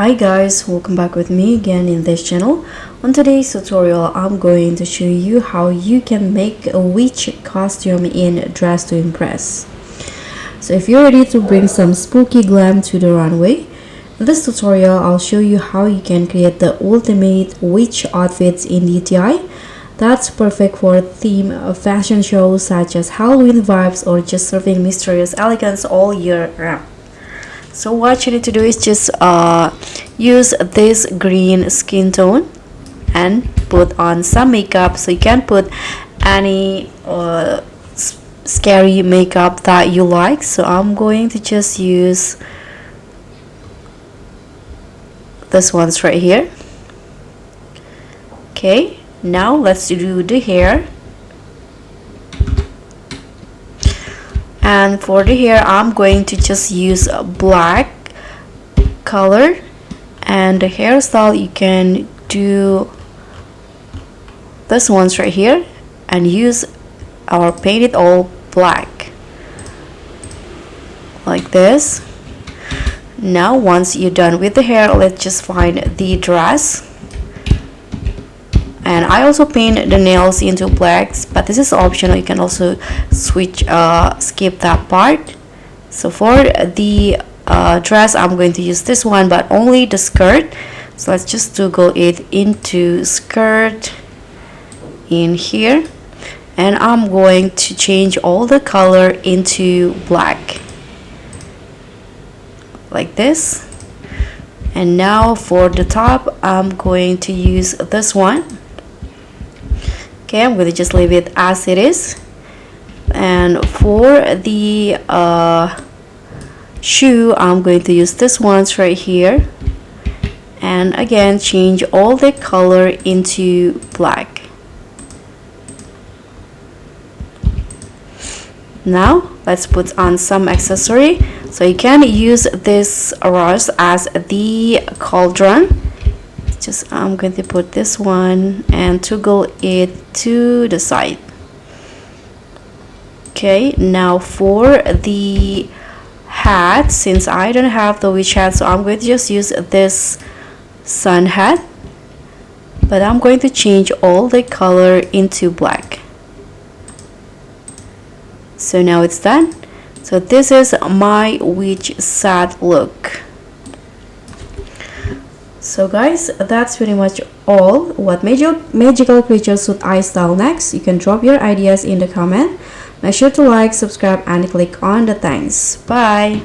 Hi guys, welcome back with me again in this channel. On today's tutorial, I'm going to show you how you can make a witch costume in Dress to Impress. So if you're ready to bring some spooky glam to the runway, in this tutorial I'll show you how you can create the ultimate witch outfits in DTI that's perfect for theme fashion shows such as Halloween vibes or just serving mysterious elegance all year round. So what you need to do is just use this green skin tone and put on some makeup. So you can put any scary makeup that you like. So I'm going to just use this ones right here. Okay, now let's do the hair. And for the hair, I'm going to just use a black color, and the hairstyle you can do this ones right here and use or paint it all black like this. Now once you're done with the hair, let's just find the dress. And I also paint the nails into blacks, but this is optional. You can also switch skip that part. So for the dress, I'm going to use this one, but only the skirt. So let's just toggle it into skirt in here, and I'm going to change all the color into black like this. And now for the top, I'm going to use this one. Okay, I'm going to just leave it as it is. And for the shoe, I'm going to use this ones right here, and again change all the color into black. Now let's put on some accessory. So you can use this rose as the cauldron. I'm going to put this one and toggle it to the side. Okay, now for the hat, since I don't have the witch hat, so I'm going to just use this sun hat, but I'm going to change all the color into black. So now it's done. So this is my witch set look. So guys, that's pretty much all. What magical creatures should I style next? You can drop your ideas in the comment. Make sure to like, subscribe, and click on the thanks. Bye.